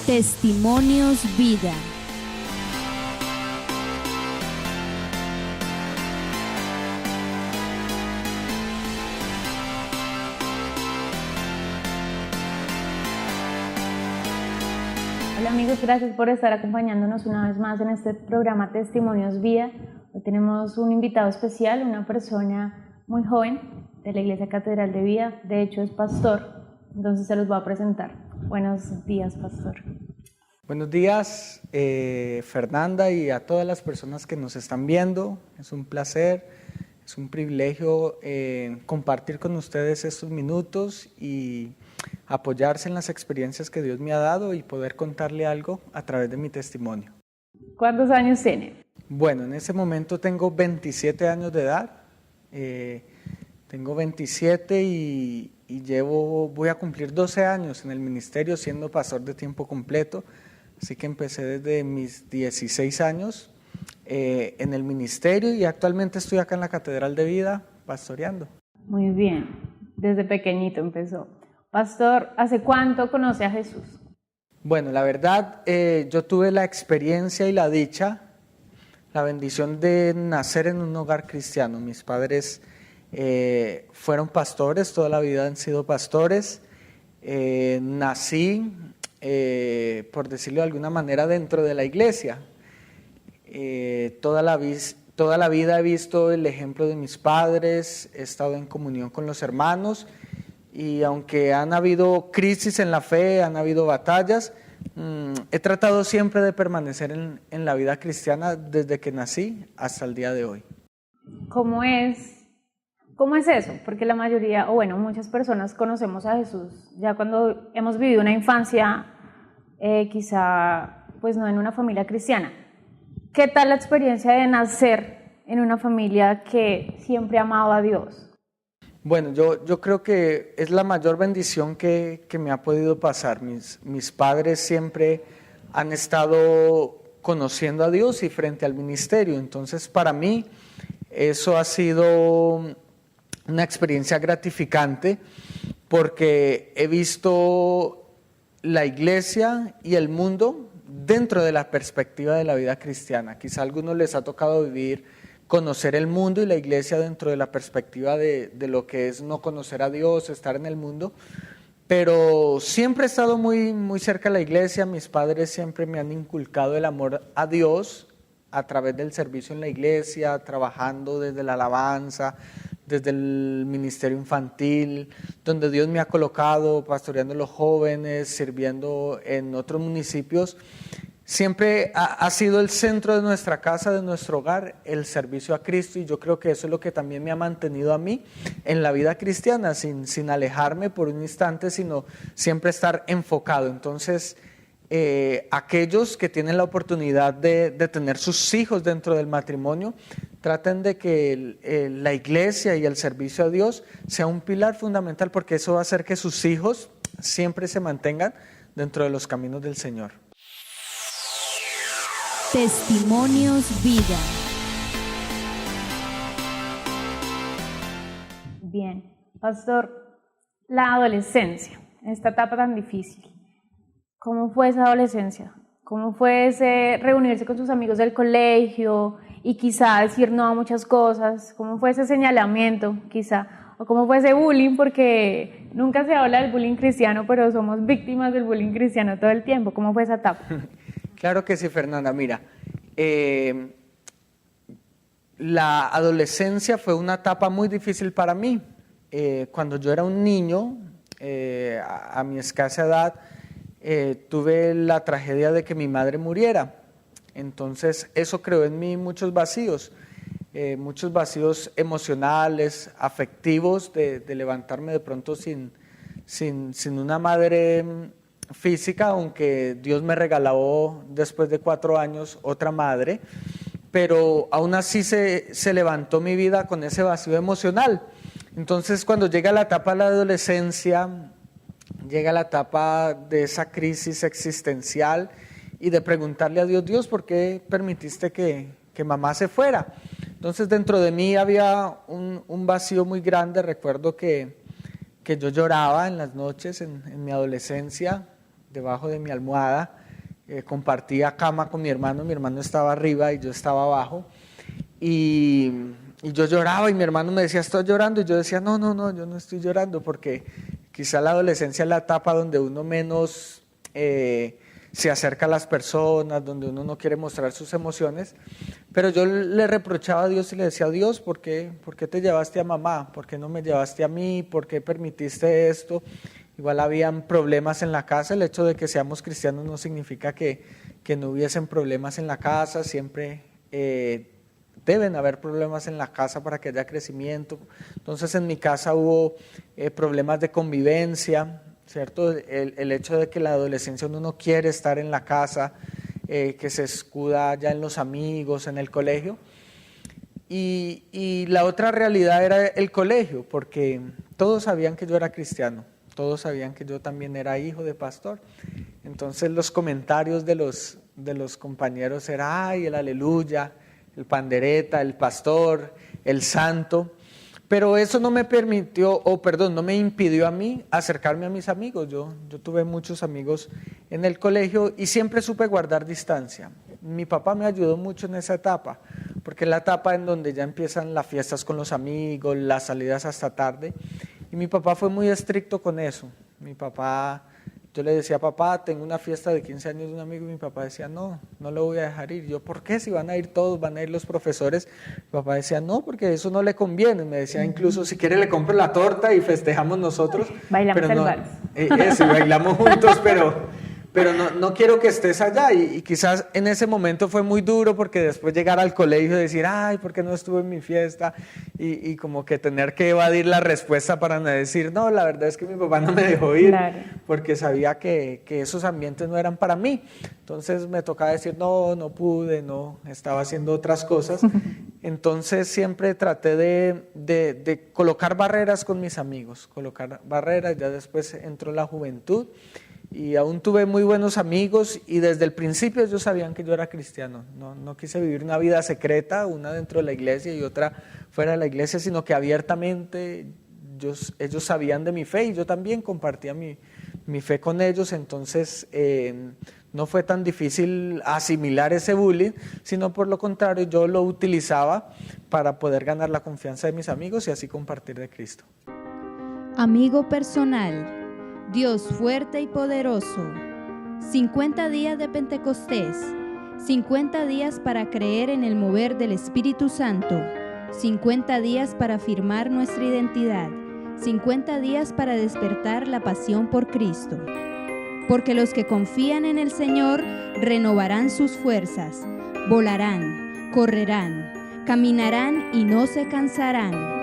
Testimonios Vida. Hola amigos, gracias por estar acompañándonos una vez más en este programa Testimonios Vida. Hoy tenemos un invitado especial, una persona muy joven de la Iglesia Catedral de Vida, de hecho es pastor, entonces se los voy a presentar. Buenos días, pastor. Buenos días, Fernanda, y a todas las personas que nos están viendo. Es un placer, es un privilegio compartir con ustedes estos minutos y apoyarse en las experiencias que Dios me ha dado y poder contarle algo a través de mi testimonio. ¿Cuántos años tiene? Bueno, en ese momento tengo 27 años de edad. Tengo 27 y voy a cumplir 12 años en el ministerio siendo pastor de tiempo completo. Así que empecé desde mis 16 años en el ministerio y actualmente estoy acá en la Catedral de Vida pastoreando. Muy bien, desde pequeñito empezó. Pastor, ¿hace cuánto conoce a Jesús? Bueno, la verdad, yo tuve la experiencia y la dicha, la bendición de nacer en un hogar cristiano. Mis padres fueron pastores, toda la vida han sido pastores. Nací, por decirlo de alguna manera, dentro de la iglesia. Toda la vida he visto el ejemplo de mis padres, he estado en comunión con los hermanos y aunque han habido crisis en la fe, han habido batallas, he tratado siempre de permanecer en la vida cristiana desde que nací hasta el día de hoy. ¿Cómo es eso? Porque la mayoría, o bueno, muchas personas conocemos a Jesús ya cuando hemos vivido una infancia, quizá pues no en una familia cristiana. ¿Qué tal la experiencia de nacer en una familia que siempre amaba a Dios? Bueno, yo creo que es la mayor bendición que me ha podido pasar. Mis padres siempre han estado conociendo a Dios y frente al ministerio. Entonces, para mí, eso ha sido una experiencia gratificante porque he visto la iglesia y el mundo dentro de la perspectiva de la vida cristiana. Quizá a algunos les ha tocado conocer el mundo y la iglesia dentro de la perspectiva de lo que es no conocer a Dios, estar en el mundo, pero siempre he estado muy, muy cerca de la iglesia. Mis padres siempre me han inculcado el amor a Dios a través del servicio en la iglesia, trabajando desde la alabanza, desde el ministerio infantil, donde Dios me ha colocado, pastoreando a los jóvenes, sirviendo en otros municipios. Siempre ha sido el centro de nuestra casa, de nuestro hogar, el servicio a Cristo, y yo creo que eso es lo que también me ha mantenido a mí en la vida cristiana, sin alejarme por un instante, sino siempre estar enfocado. Entonces, aquellos que tienen la oportunidad de tener sus hijos dentro del matrimonio, traten de que la iglesia y el servicio a Dios sea un pilar fundamental, porque eso va a hacer que sus hijos siempre se mantengan dentro de los caminos del Señor. Testimonios Vida. Bien, pastor, la adolescencia, esta etapa tan difícil, ¿cómo fue esa adolescencia? ¿Cómo fue ese reunirse con sus amigos del colegio y quizá decir no a muchas cosas? ¿Cómo fue ese señalamiento quizá? ¿O cómo fue ese bullying? Porque nunca se habla del bullying cristiano, pero somos víctimas del bullying cristiano todo el tiempo. ¿Cómo fue esa etapa? Claro que sí, Fernanda. Mira, la adolescencia fue una etapa muy difícil para mí. Cuando yo era un niño, a mi escasa edad, tuve la tragedia de que mi madre muriera. Entonces eso creó en mí muchos vacíos emocionales, afectivos, de levantarme de pronto sin una madre física, aunque Dios me regaló después de 4 años otra madre, pero aún así se levantó mi vida con ese vacío emocional. Entonces cuando llega la etapa de la adolescencia, llega la etapa de esa crisis existencial y de preguntarle a Dios, Dios, ¿por qué permitiste que mamá se fuera? Entonces dentro de mí había un vacío muy grande. Recuerdo que yo lloraba en las noches en mi adolescencia, debajo de mi almohada, compartía cama con mi hermano estaba arriba y yo estaba abajo, y yo lloraba y mi hermano me decía, ¿estás llorando? Y yo decía, no, yo no estoy llorando, porque quizá la adolescencia es la etapa donde uno menos se acerca a las personas, donde uno no quiere mostrar sus emociones, pero yo le reprochaba a Dios y le decía, Dios, ¿por qué te llevaste a mamá? ¿Por qué no me llevaste a mí? ¿Por qué permitiste esto? Igual habían problemas en la casa. El hecho de que seamos cristianos no significa que no hubiesen problemas en la casa. Siempre deben haber problemas en la casa para que haya crecimiento. Entonces en mi casa hubo problemas de convivencia, ¿cierto? El hecho de que la adolescencia uno no quiere estar en la casa, que se escuda ya en los amigos, en el colegio. Y la otra realidad era el colegio, porque todos sabían que yo era cristiano. Todos sabían que yo también era hijo de pastor. Entonces los comentarios de los compañeros eran, ay, el aleluya, el pandereta, el pastor, el santo. Pero eso no me permitió, no me impidió a mí acercarme a mis amigos. Yo tuve muchos amigos en el colegio y siempre supe guardar distancia. Mi papá me ayudó mucho en esa etapa, porque es la etapa en donde ya empiezan las fiestas con los amigos, las salidas hasta tarde. Y mi papá fue muy estricto con eso. Mi papá, yo le decía, papá, tengo una fiesta de 15 años de un amigo, y mi papá decía, no lo voy a dejar ir. Yo, ¿por qué? Si van a ir todos, van a ir los profesores. Mi papá decía, no, porque eso no le conviene. Me decía, incluso, si quiere le compro la torta y festejamos nosotros. Bailamos pero el no, vals. Eso, bailamos juntos, pero no quiero que estés allá. Y quizás en ese momento fue muy duro, porque después llegar al colegio y decir, ay, ¿por qué no estuve en mi fiesta? Y como que tener que evadir la respuesta para no decir, no, la verdad es que mi papá no me dejó ir, claro, porque sabía que esos ambientes no eran para mí. Entonces me tocaba decir, no pude, no, estaba haciendo otras cosas. Entonces siempre traté de colocar barreras con mis amigos, colocar barreras. Ya después entró la juventud y aún tuve muy buenos amigos, y desde el principio ellos sabían que yo era cristiano. No quise vivir una vida secreta, una dentro de la iglesia y otra fuera de la iglesia, sino que abiertamente ellos sabían de mi fe, y yo también compartía mi fe con ellos. Entonces no fue tan difícil asimilar ese bullying, sino por lo contrario, yo lo utilizaba para poder ganar la confianza de mis amigos y así compartir de Cristo. Amigo personal, Dios fuerte y poderoso. 50 días de Pentecostés, 50 días para creer en el mover del Espíritu Santo, 50 días para afirmar nuestra identidad, 50 días para despertar la pasión por Cristo. Porque los que confían en el Señor renovarán sus fuerzas, volarán, correrán, caminarán y no se cansarán.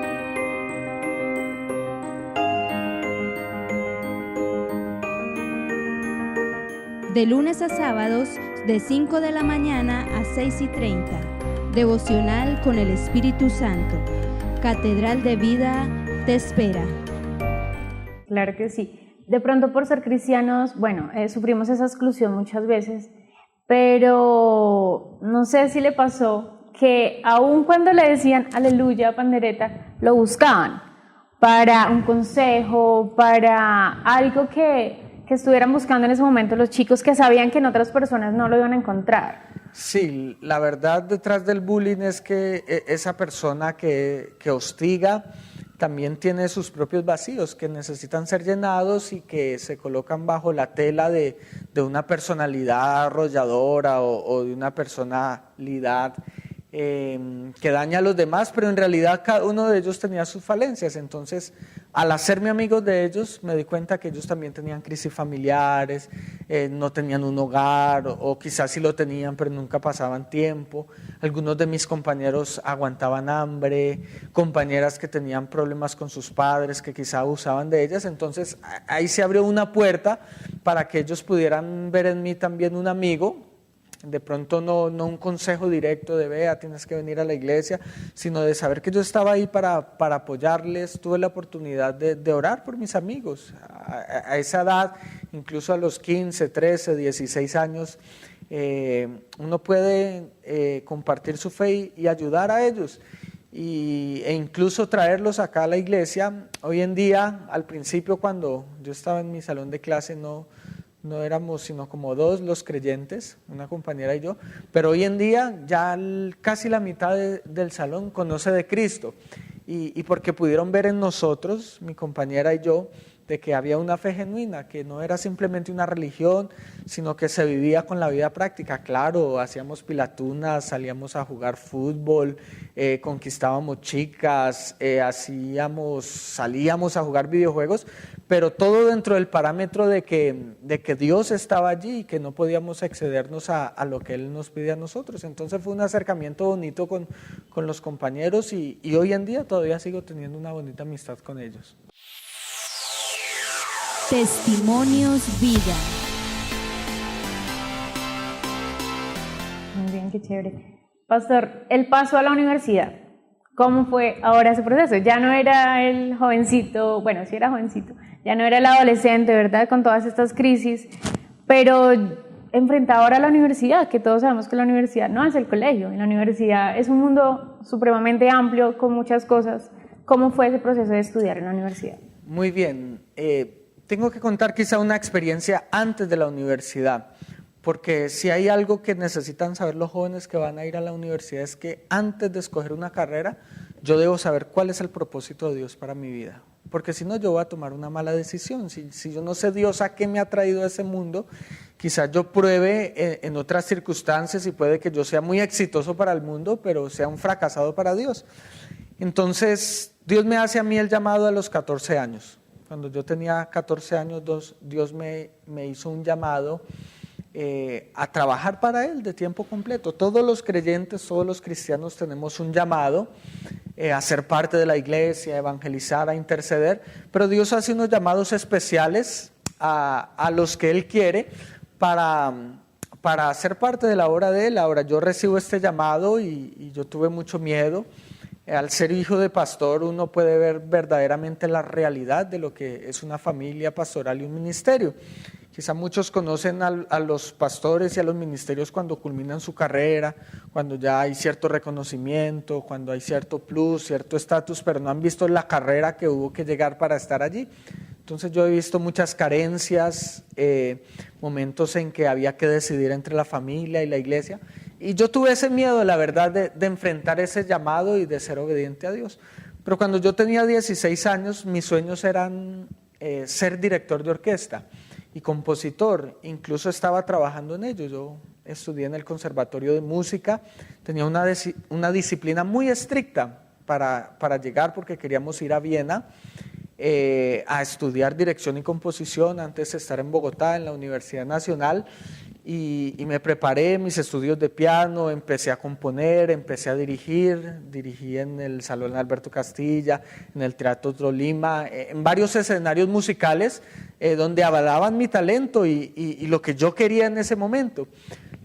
De lunes a sábados, de 5 de la mañana a 6:30. Devocional con el Espíritu Santo. Catedral de Vida te espera. Claro que sí. De pronto, por ser cristianos, sufrimos esa exclusión muchas veces, pero no sé si le pasó que aun cuando le decían aleluya, pandereta, lo buscaban para un consejo, para algo que estuvieran buscando en ese momento los chicos, que sabían que en otras personas no lo iban a encontrar. Sí, la verdad detrás del bullying es que esa persona que hostiga también tiene sus propios vacíos que necesitan ser llenados y que se colocan bajo la tela de una personalidad arrolladora o de una personalidad que daña a los demás, pero en realidad cada uno de ellos tenía sus falencias. Entonces, al hacerme amigo de ellos, me di cuenta que ellos también tenían crisis familiares, no tenían un hogar, o quizás sí lo tenían, pero nunca pasaban tiempo. Algunos de mis compañeros aguantaban hambre, compañeras que tenían problemas con sus padres, que quizá abusaban de ellas. Entonces, ahí se abrió una puerta para que ellos pudieran ver en mí también un amigo. De pronto no un consejo directo de vea, tienes que venir a la iglesia, sino de saber que yo estaba ahí para apoyarles. Tuve la oportunidad de orar por mis amigos. A esa edad, incluso a los 15, 13, 16 años, uno puede compartir su fe y ayudar a ellos. E incluso traerlos acá a la iglesia. Hoy en día, al principio cuando yo estaba en mi salón de clase, no no éramos sino como dos los creyentes, una compañera y yo, pero hoy en día ya casi la mitad del salón conoce de Cristo, y porque pudieron ver en nosotros, mi compañera y yo, de que había una fe genuina, que no era simplemente una religión, sino que se vivía con la vida práctica. Claro, hacíamos pilatunas, salíamos a jugar fútbol, conquistábamos chicas, salíamos a jugar videojuegos, pero todo dentro del parámetro de que Dios estaba allí y que no podíamos excedernos a lo que Él nos pide a nosotros. Entonces fue un acercamiento bonito con los compañeros, y hoy en día todavía sigo teniendo una bonita amistad con ellos. Testimonios Vida. Muy bien, qué chévere. Pastor, el paso a la universidad, ¿cómo fue ahora ese proceso? Ya no era el jovencito, bueno, sí era jovencito, ya no era el adolescente, ¿verdad? Con todas estas crisis, pero enfrentado ahora a la universidad, que todos sabemos que la universidad no es el colegio, la universidad es un mundo supremamente amplio con muchas cosas. ¿Cómo fue ese proceso de estudiar en la universidad? Muy bien. Tengo que contar quizá una experiencia antes de la universidad, porque si hay algo que necesitan saber los jóvenes que van a ir a la universidad es que antes de escoger una carrera, yo debo saber cuál es el propósito de Dios para mi vida, porque si no yo voy a tomar una mala decisión. Si yo no sé Dios a qué me ha traído a ese mundo, quizás yo pruebe en otras circunstancias y puede que yo sea muy exitoso para el mundo, pero sea un fracasado para Dios. Entonces Dios me hace a mí el llamado a los 14 años. Cuando yo tenía 14 años, Dios me hizo un llamado a trabajar para Él de tiempo completo. Todos los creyentes, todos los cristianos tenemos un llamado a ser parte de la iglesia, a evangelizar, a interceder, pero Dios hace unos llamados especiales a los que Él quiere para ser parte de la obra de Él. Ahora, yo recibo este llamado y yo tuve mucho miedo. Al ser hijo de pastor, uno puede ver verdaderamente la realidad de lo que es una familia pastoral y un ministerio. Quizá muchos conocen a los pastores y a los ministerios cuando culminan su carrera, cuando ya hay cierto reconocimiento, cuando hay cierto plus, cierto estatus, pero no han visto la carrera que hubo que llegar para estar allí. Entonces yo he visto muchas carencias, momentos en que había que decidir entre la familia y la iglesia. Y yo tuve ese miedo, la verdad, de enfrentar ese llamado y de ser obediente a Dios. Pero cuando yo tenía 16 años, mis sueños eran ser director de orquesta y compositor. Incluso estaba trabajando en ello. Yo estudié en el Conservatorio de Música, tenía una disciplina muy estricta para llegar, porque queríamos ir a Viena a estudiar dirección y composición antes de estar en Bogotá, en la Universidad Nacional. Y me preparé mis estudios de piano, empecé a componer, empecé a dirigí en el Salón Alberto Castilla, en el Teatro Tolima, en varios escenarios musicales donde avalaban mi talento y lo que yo quería en ese momento.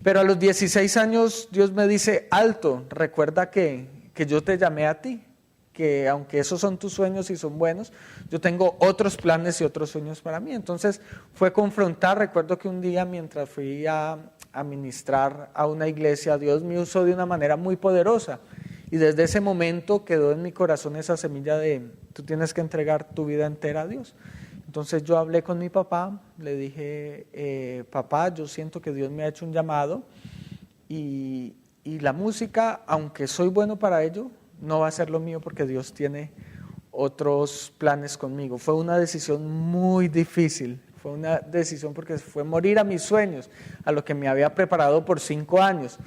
Pero a los 16 años Dios me dice: alto, recuerda que yo te llamé a ti, que aunque esos son tus sueños y son buenos, yo tengo otros planes y otros sueños para mí. Entonces fue confrontar. Recuerdo que un día, mientras fui a ministrar a una iglesia, Dios me usó de una manera muy poderosa, y desde ese momento quedó en mi corazón esa semilla de: tú tienes que entregar tu vida entera a Dios. Entonces yo hablé con mi papá, le dije: papá, yo siento que Dios me ha hecho un llamado, y la música, aunque soy bueno para ello, no va a ser lo mío, porque Dios tiene otros planes conmigo. Fue una decisión muy difícil, fue una decisión porque fue morir a mis sueños, a lo que me había preparado por 5 años.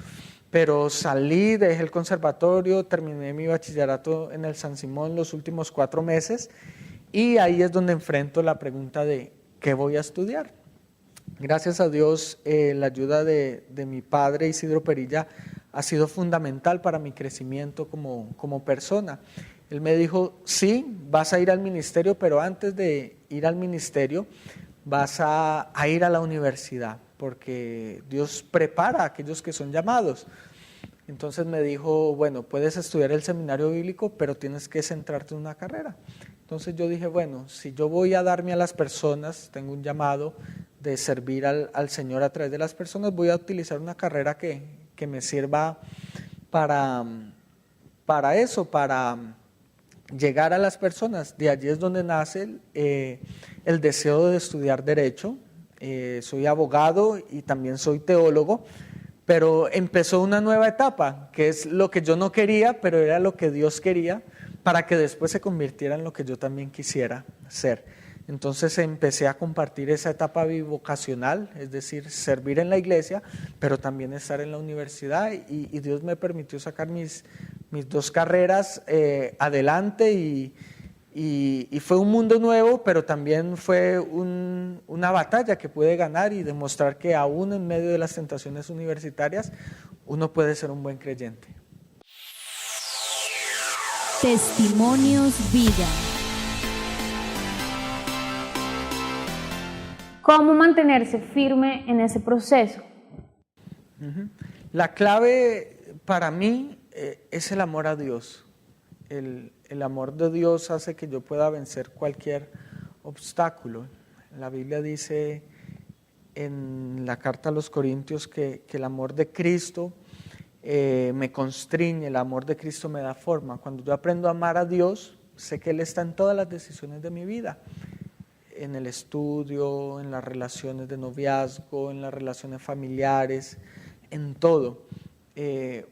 Pero salí, dejé el conservatorio, terminé mi bachillerato en el San Simón los últimos 4 meses, y ahí es donde enfrento la pregunta de ¿qué voy a estudiar? Gracias a Dios, la ayuda de mi padre Isidro Perilla ha sido fundamental para mi crecimiento como persona. Él me dijo: sí, vas a ir al ministerio, pero antes de ir al ministerio vas a ir a la universidad, porque Dios prepara a aquellos que son llamados. Entonces me dijo: bueno, puedes estudiar el seminario bíblico, pero tienes que centrarte en una carrera. Entonces yo dije: bueno, si yo voy a darme a las personas, tengo un llamado de servir al Señor a través de las personas, voy a utilizar una carrera que me sirva para eso, para llegar a las personas. De allí es donde nace el deseo de estudiar Derecho. soy abogado y también soy teólogo, pero empezó una nueva etapa, que es lo que yo no quería, pero era lo que Dios quería, para que después se convirtiera en lo que yo también quisiera ser. Entonces empecé a compartir esa etapa bivocacional, es decir, servir en la iglesia, pero también estar en la universidad, y Dios me permitió sacar mis dos carreras adelante, y fue un mundo nuevo, pero también fue una batalla que pude ganar y demostrar que aún en medio de las tentaciones universitarias uno puede ser un buen creyente. Testimonios Vida. ¿Cómo mantenerse firme en ese proceso? La clave para mí es el amor a Dios. El amor de Dios hace que yo pueda vencer cualquier obstáculo. La Biblia dice en la carta a los Corintios que el amor de Cristo me constriñe, el amor de Cristo me da forma. Cuando yo aprendo a amar a Dios, sé que Él está en todas las decisiones de mi vida, en el estudio, en las relaciones de noviazgo, en las relaciones familiares, en todo.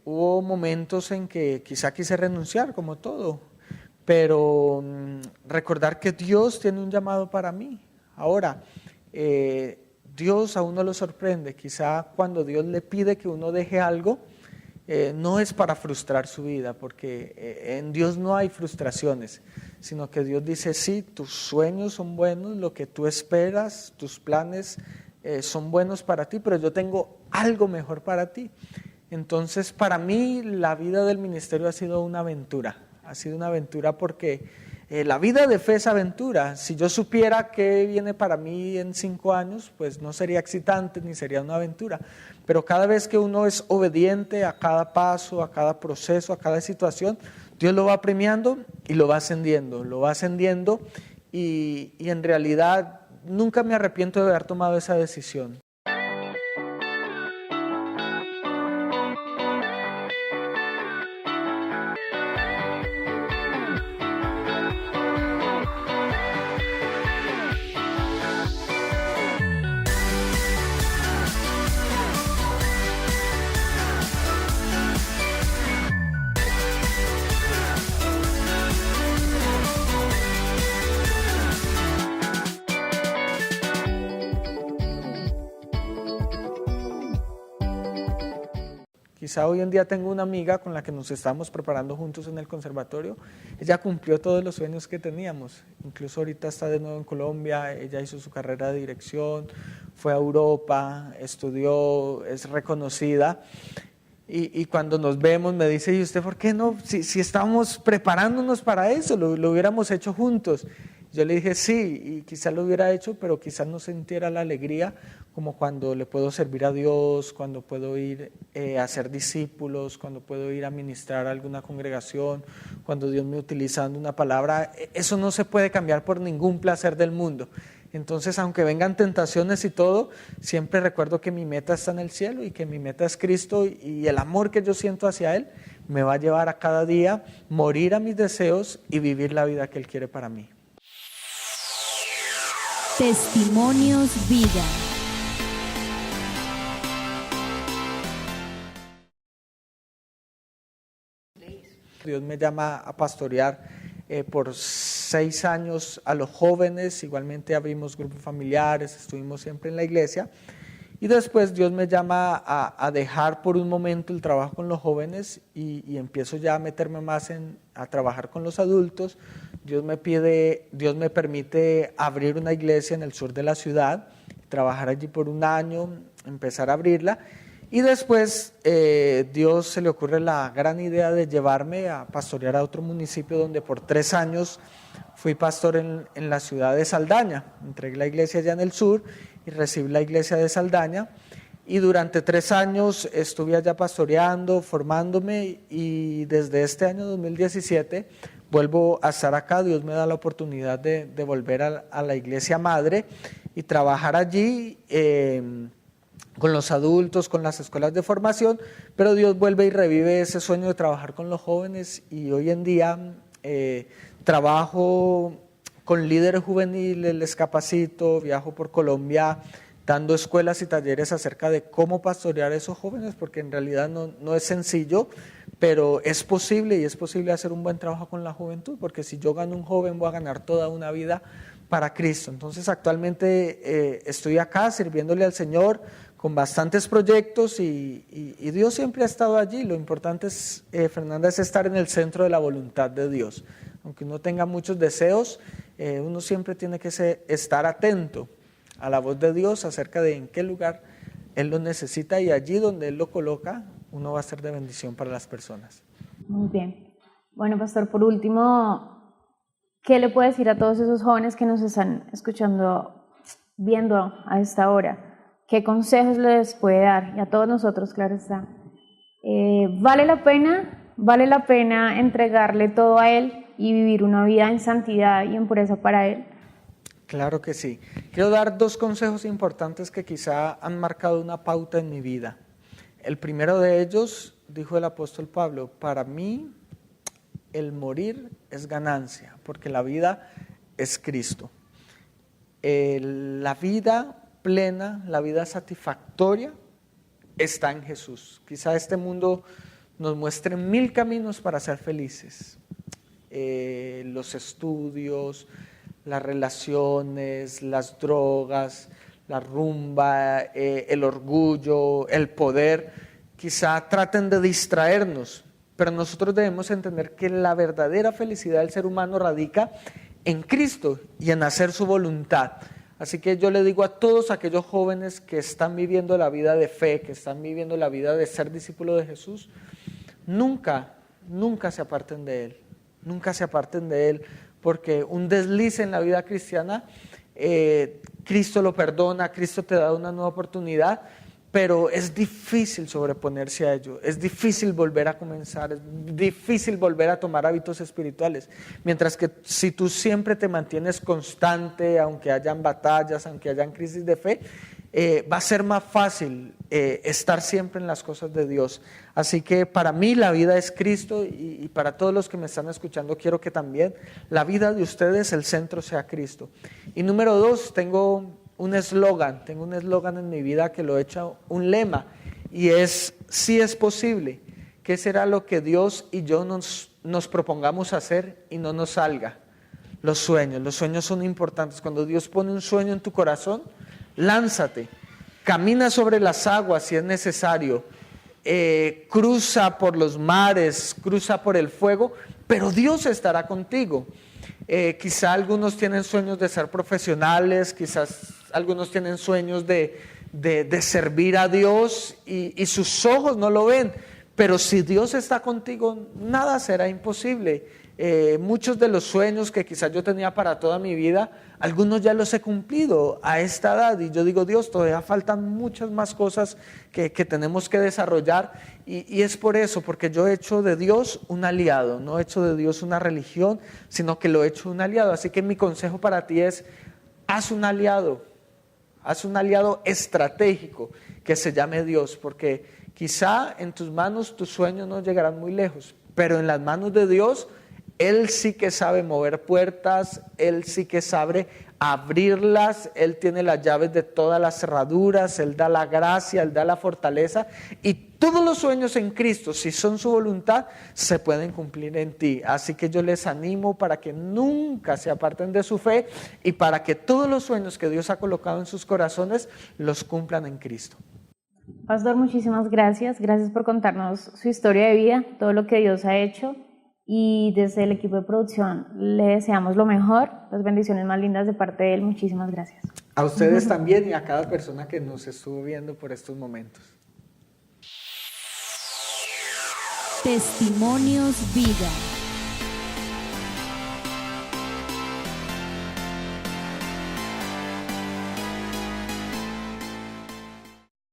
Hubo momentos en que quizá quise renunciar, como todo, pero recordar que Dios tiene un llamado para mí. Ahora, Dios a uno lo sorprende. Quizá cuando Dios le pide que uno deje algo, no es para frustrar su vida, porque en Dios no hay frustraciones, sino que Dios dice, sí, tus sueños son buenos, lo que tú esperas, tus planes son buenos para ti, pero yo tengo algo mejor para ti. Entonces, para mí, la vida del ministerio ha sido una aventura. Ha sido una aventura porque la vida de fe es aventura. Si yo supiera qué viene para mí en 5 años, pues no sería excitante ni sería una aventura. Pero cada vez que uno es obediente a cada paso, a cada proceso, a cada situación, Dios lo va premiando y lo va ascendiendo, y en realidad nunca me arrepiento de haber tomado esa decisión. Quizá hoy en día tengo una amiga con la que nos estamos preparando juntos en el conservatorio. Ella cumplió todos los sueños que teníamos, incluso ahorita está de nuevo en Colombia. Ella hizo su carrera de dirección, fue a Europa, estudió, es reconocida, y cuando nos vemos me dice, ¿y usted por qué no? Si estábamos preparándonos para eso, lo hubiéramos hecho juntos. Yo le dije sí, y quizás lo hubiera hecho, pero quizás no sintiera la alegría como cuando le puedo servir a Dios, cuando puedo ir a ser discípulos, cuando puedo ir a ministrar a alguna congregación, cuando Dios me utiliza dando una palabra. Eso no se puede cambiar por ningún placer del mundo. Entonces, aunque vengan tentaciones y todo, siempre recuerdo que mi meta está en el cielo y que mi meta es Cristo, y el amor que yo siento hacia Él me va a llevar a cada día morir a mis deseos y vivir la vida que Él quiere para mí. Testimonios Vida. Dios me llama a pastorear por 6 años a los jóvenes. Igualmente abrimos grupos familiares, estuvimos siempre en la iglesia, y después Dios me llama a dejar por un momento el trabajo con los jóvenes y empiezo ya a meterme más a trabajar con los adultos. Dios me permite abrir una iglesia en el sur de la ciudad, trabajar allí por 1 año, empezar a abrirla. Y después Dios se le ocurre la gran idea de llevarme a pastorear a otro municipio, donde por 3 años fui pastor en la ciudad de Saldaña. Entregué la iglesia allá en el sur y recibí la iglesia de Saldaña. Y durante 3 años estuve allá pastoreando, formándome, y desde este año 2017 vuelvo a estar acá. Dios me da la oportunidad de volver a la iglesia madre y trabajar allí con los adultos, con las escuelas de formación, pero Dios vuelve y revive ese sueño de trabajar con los jóvenes, y hoy en día trabajo con líderes juveniles, les capacito, viajo por Colombia dando escuelas y talleres acerca de cómo pastorear a esos jóvenes, porque en realidad no es sencillo, pero es posible, y es posible hacer un buen trabajo con la juventud, porque si yo gano un joven voy a ganar toda una vida para Cristo. Entonces actualmente estoy acá sirviéndole al Señor con bastantes proyectos y Dios siempre ha estado allí. Lo importante es, Fernanda, es estar en el centro de la voluntad de Dios. Aunque uno tenga muchos deseos, uno siempre tiene que estar atento a la voz de Dios acerca de en qué lugar Él lo necesita, y allí donde Él lo coloca, uno va a ser de bendición para las personas. Muy bien. Bueno, pastor, por último, ¿qué le puede decir a todos esos jóvenes que nos están escuchando, viendo a esta hora? ¿Qué consejos les puede dar? Y a todos nosotros, claro está. ¿Vale la pena entregarle todo a Él y vivir una vida en santidad y en pureza para Él? Claro que sí. Quiero dar 2 consejos importantes que quizá han marcado una pauta en mi vida. El primero de ellos, dijo el apóstol Pablo: para mí el morir es ganancia, porque la vida es Cristo. La vida plena, la vida satisfactoria está en Jesús. Quizá este mundo nos muestre 1000 caminos para ser felices. Los estudios, las relaciones, las drogas, la rumba, el orgullo, el poder, quizá traten de distraernos, pero nosotros debemos entender que la verdadera felicidad del ser humano radica en Cristo y en hacer su voluntad. Así que yo le digo a todos aquellos jóvenes que están viviendo la vida de fe, que están viviendo la vida de ser discípulo de Jesús, nunca se aparten de Él, nunca se aparten de Él, porque un desliz en la vida cristiana, Cristo lo perdona, Cristo te da una nueva oportunidad, pero es difícil sobreponerse a ello, es difícil volver a comenzar, es difícil volver a tomar hábitos espirituales, mientras que si tú siempre te mantienes constante, aunque hayan batallas, aunque hayan crisis de fe, va a ser más fácil estar siempre en las cosas de Dios. Así que para mí la vida es Cristo, y para todos los que me están escuchando quiero que también la vida de ustedes, el centro sea Cristo. Y número 2, tengo un eslogan en mi vida que lo he hecho un lema, y es: si es posible. ¿Qué será lo que Dios y yo nos propongamos hacer y no nos salga? Los sueños son importantes. Cuando Dios pone un sueño en tu corazón, lánzate, camina sobre las aguas si es necesario, cruza por los mares, cruza por el fuego, pero Dios estará contigo. Quizá algunos tienen sueños de ser profesionales, quizás algunos tienen sueños de servir a Dios y sus ojos no lo ven, pero si Dios está contigo, nada será imposible. Muchos de los sueños que quizás yo tenía para toda mi vida, algunos ya los he cumplido a esta edad, y yo digo: Dios, todavía faltan muchas más cosas que tenemos que desarrollar, y es por eso, porque yo he hecho de Dios un aliado, no he hecho de Dios una religión, sino que lo he hecho un aliado. Así que mi consejo para ti es: haz un aliado estratégico que se llame Dios, porque quizá en tus manos tus sueños no llegarán muy lejos, pero en las manos de Dios, Él sí que sabe mover puertas, Él sí que sabe abrirlas, Él tiene las llaves de todas las cerraduras, Él da la gracia, Él da la fortaleza, y todos los sueños en Cristo, si son su voluntad, se pueden cumplir en ti. Así que yo les animo para que nunca se aparten de su fe, y para que todos los sueños que Dios ha colocado en sus corazones los cumplan en Cristo. Pastor, muchísimas gracias. Gracias por contarnos su historia de vida, todo lo que Dios ha hecho. Y desde el equipo de producción le deseamos lo mejor, las bendiciones más lindas de parte de Él. Muchísimas gracias. A ustedes también, y a cada persona que nos estuvo viendo por estos momentos. Testimonios Vida.